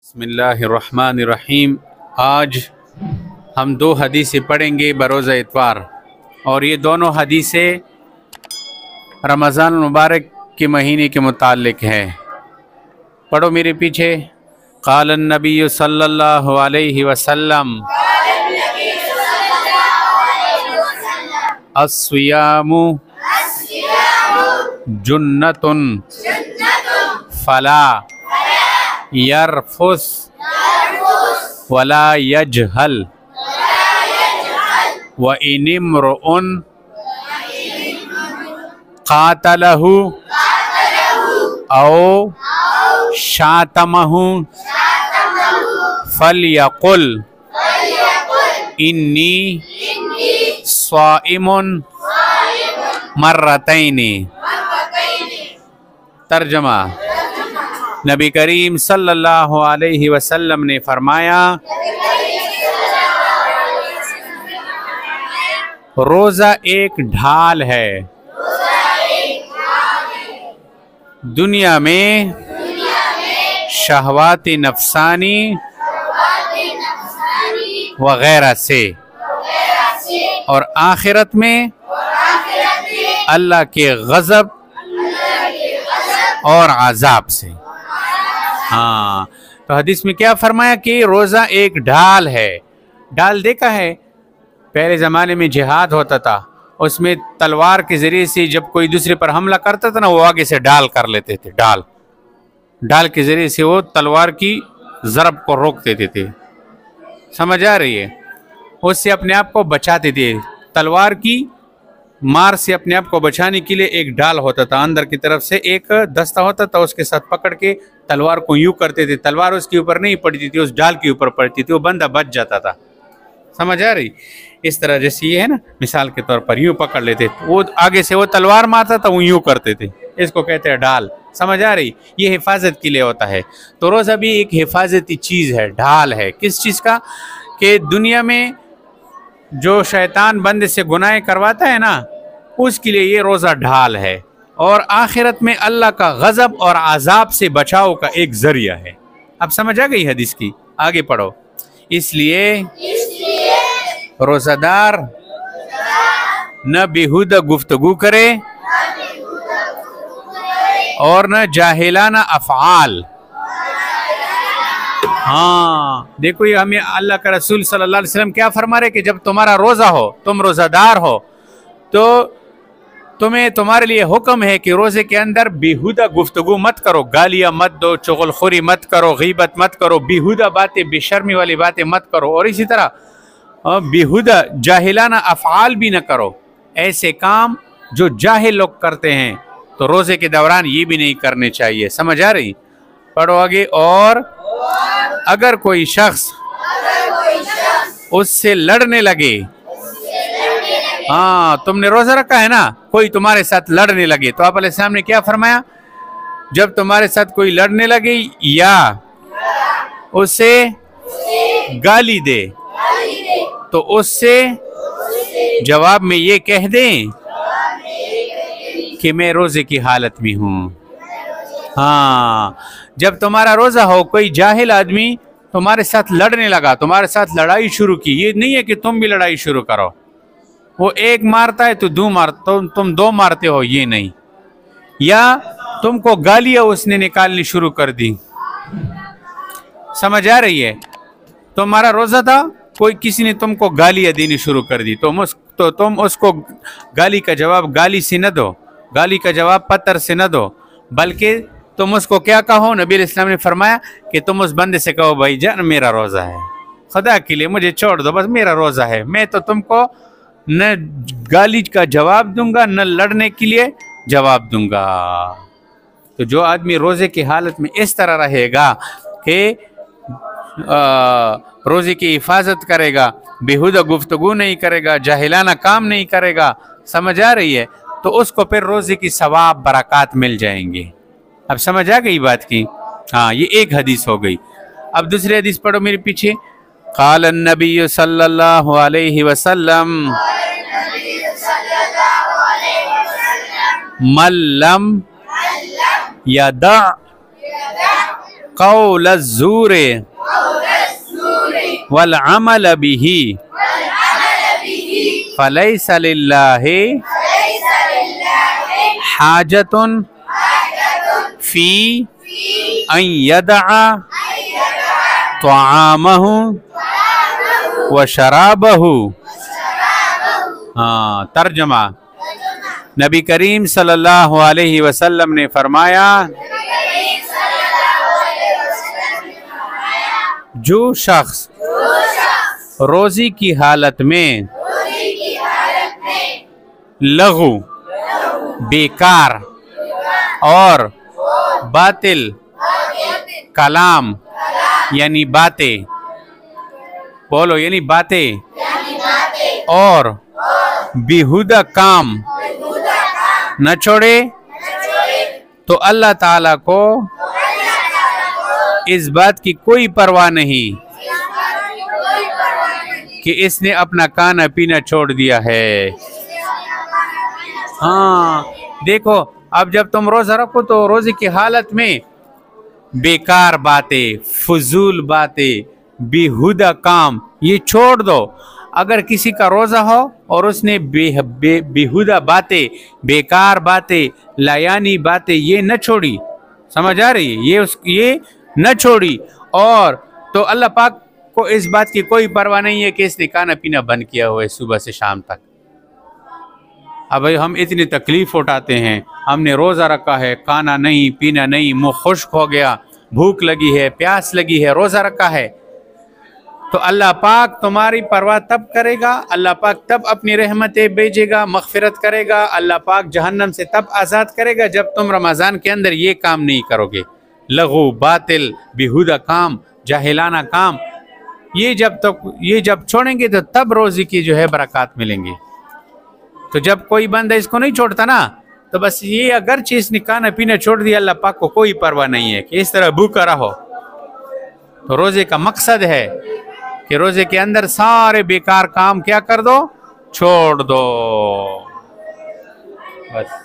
بسم اللہ الرحمن الرحیم۔ آج ہم دو حدیثیں پڑھیں گے بروز اتوار، اور یہ دونوں حدیثیں رمضان المبارک کے مہینے کے متعلق ہے۔ پڑھو میرے پیچھے۔ قال النبی صلی اللہ علیہ وسلم الصیام جنۃ فلا یرفث ولا یجہل وإن امرؤ قاتلہ او شاتمہ فلیقل انی صائم مرتین۔ ترجمہ: نبی کریم صلی اللہ علیہ وسلم نے فرمایا، روزہ ایک ڈھال ہے دنیا میں شہوات نفسانی وغیرہ سے، اور آخرت میں اللہ کے غضب اور عذاب سے۔ ہاں، تو حدیث میں کیا فرمایا کہ روزہ ایک ڈھال ہے۔ ڈھال دیکھا ہے، پہلے زمانے میں جہاد ہوتا تھا، اس میں تلوار کے ذریعے سے جب کوئی دوسرے پر حملہ کرتا تھا نا، وہ آگے سے ڈال کر لیتے تھے۔ ڈال کے ذریعے سے وہ تلوار کی ضرب کو روک دیتے تھے۔ سمجھ آ رہی ہے؟ اس سے اپنے آپ کو بچاتے تھے۔ تلوار کی مار سے اپنے آپ کو بچانے کے لیے ایک ڈال ہوتا تھا، اندر کی طرف سے ایک دستہ ہوتا تھا، اس کے ساتھ پکڑ کے تلوار کو یوں کرتے تھے، تلوار اس کے اوپر نہیں پڑتی تھی، اس ڈال کے اوپر پڑتی تھی، وہ بندہ بچ جاتا تھا۔ سمجھ آ رہی؟ اس طرح جیسے یہ ہے نا، مثال کے طور پر یوں پکڑ لیتے، وہ آگے سے وہ تلوار مارتا تھا، وہ یوں کرتے تھے، اس کو کہتے ہیں ڈال۔ سمجھ آ رہی؟ یہ حفاظت کے لیے ہوتا ہے۔ تو روزہ بھی ایک حفاظتی چیز ہے، ڈھال ہے۔ کس چیز کا؟ کہ دنیا میں جو شیطان بندے سے گناہ کرواتا ہے نا، اس کے لیے یہ روزہ ڈھال ہے، اور آخرت میں اللہ کا غضب اور عذاب سے بچاؤ کا ایک ذریعہ ہے۔ اب سمجھ آ گئی حدیث کی؟ آگے پڑھو۔ اس لیے روزہ دار نہ بیہودہ گفتگو کرے اور نہ جاہلانہ افعال۔ ہاں دیکھو، یہ ہمیں اللہ کا رسول صلی اللہ علیہ وسلم کیا فرما رہے کہ جب تمہارا روزہ ہو، تم روزہ دار ہو، تو تمہارے لیے حکم ہے کہ روزے کے اندر بیہودہ گفتگو مت کرو، گالیاں مت دو، چغل خوری مت کرو، غیبت مت کرو، بیہودہ باتیں، بے شرمی والی باتیں مت کرو، اور اسی طرح بیہودہ جاہلانہ افعال بھی نہ کرو۔ ایسے کام جو جاہل لوگ کرتے ہیں، تو روزے کے دوران یہ بھی نہیں کرنے چاہیے۔ سمجھ آ رہی؟ پڑھو آگے۔ اور اگر کوئی شخص اس سے لڑنے لگے، ہاں تم نے روزہ رکھا ہے نا، کوئی تمہارے ساتھ لڑنے لگے، تو آپ علیہ السلام نے کیا فرمایا؟ جب تمہارے ساتھ کوئی لڑنے لگے یا اسے گالی دے، تو اس سے جواب میں یہ کہہ دیں کہ میں روزے کی حالت میں ہوں۔ ہاں، جب تمہارا روزہ ہو، کوئی جاہل آدمی تمہارے ساتھ لڑنے لگا، تمہارے ساتھ لڑائی شروع کی، یہ نہیں ہے کہ تم بھی لڑائی شروع کرو، وہ ایک مارتا ہے تو تم دو مارتے ہو، یہ نہیں، یا تم کو گالیاں اس نے نکالنی شروع کر دی۔ سمجھ آ رہی ہے؟ تمہارا روزہ تھا، کسی نے تم کو گالیاں دینی شروع کر دی، تو تم اس کو گالی کا جواب گالی سے نہ دو، گالی کا جواب پتھر سے نہ دو، بلکہ تم اس کو کیا کہو؟ نبی علیہ السلام نے فرمایا کہ تم اس بندے سے کہو، بھائی جان میرا روزہ ہے، خدا کے لیے مجھے چھوڑ دو، بس میرا روزہ ہے، میں تو تم کو نہ گالی کا جواب دوں گا، نہ لڑنے کے لیے جواب دوں گا۔ تو جو آدمی روزے کی حالت میں اس طرح رہے گا کہ روزے کی حفاظت کرے گا، بیہودہ گفتگو نہیں کرے گا، جاہلانہ کام نہیں کرے گا، سمجھ آ رہی ہے؟ تو اس کو پھر روزے کی ثواب برکات مل جائیں گے۔ اب سمجھ آ گئی بات کی؟ ہاں، یہ ایک حدیث ہو گئی۔ اب دوسری حدیث پڑھو میرے پیچھے۔ قال النبی صلی اللہ علیہ وسلم من لم یدع قول الزور والعمل به فلیس للہ حاجۃ فی ان یدع طعامہ و شرابہ. ترجمہ: نبی کریم صلی اللہ علیہ وسلم نے فرمایا جو شخص روزی کی حالت میں لغو، بیکار اور باطل کلام یعنی باتیں، بولو یعنی باتیں، اور بیہودہ کام نہ چھوڑے تو اللہ تعالیٰ کو اس بات کی کوئی پرواہ نہیں کہ اس نے اپنا کھانا پینا چھوڑ دیا ہے. ہاں دیکھو، اب جب تم روزہ رکھو تو روزے کی حالت میں بیکار باتیں، فضول باتیں، بیہودہ کام یہ چھوڑ دو. اگر کسی کا روزہ ہو اور اس نے بیہودہ باتیں، بیکار باتیں، لایانی باتیں یہ نہ چھوڑی، سمجھ آ رہی ہے، یہ نہ چھوڑی، اور تو اللہ پاک کو اس بات کی کوئی پرواہ نہیں ہے کہ اس نے کھانا پینا بند کیا ہوا ہے صبح سے شام تک. اب ہم اتنی تکلیف اٹھاتے ہیں، ہم نے روزہ رکھا ہے، کھانا نہیں پینا نہیں، منہ خشک ہو گیا، بھوک لگی ہے، پیاس لگی ہے، روزہ رکھا ہے، تو اللہ پاک تمہاری پرواہ تب کرے گا، اللہ پاک تب اپنی رحمتیں بھیجے گا، مغفرت کرے گا، اللہ پاک جہنم سے تب آزاد کرے گا جب تم رمضان کے اندر یہ کام نہیں کرو گے. لغو، باطل، بیہودہ کام، جاہلانہ کام، یہ جب چھوڑیں گے تو تب روزی کی جو ہے برکات ملیں گے. تو جب کوئی بندہ اس کو نہیں چھوڑتا نا تو بس یہ اگرچہ اس نے کھانا پینا چھوڑ دیا، اللہ پاک کو کوئی پرواہ نہیں ہے کہ اس طرح بھوکا رہو. تو روزے کا مقصد ہے کہ روزے کے اندر سارے بیکار کام کیا کر دو، چھوڑ دو بس.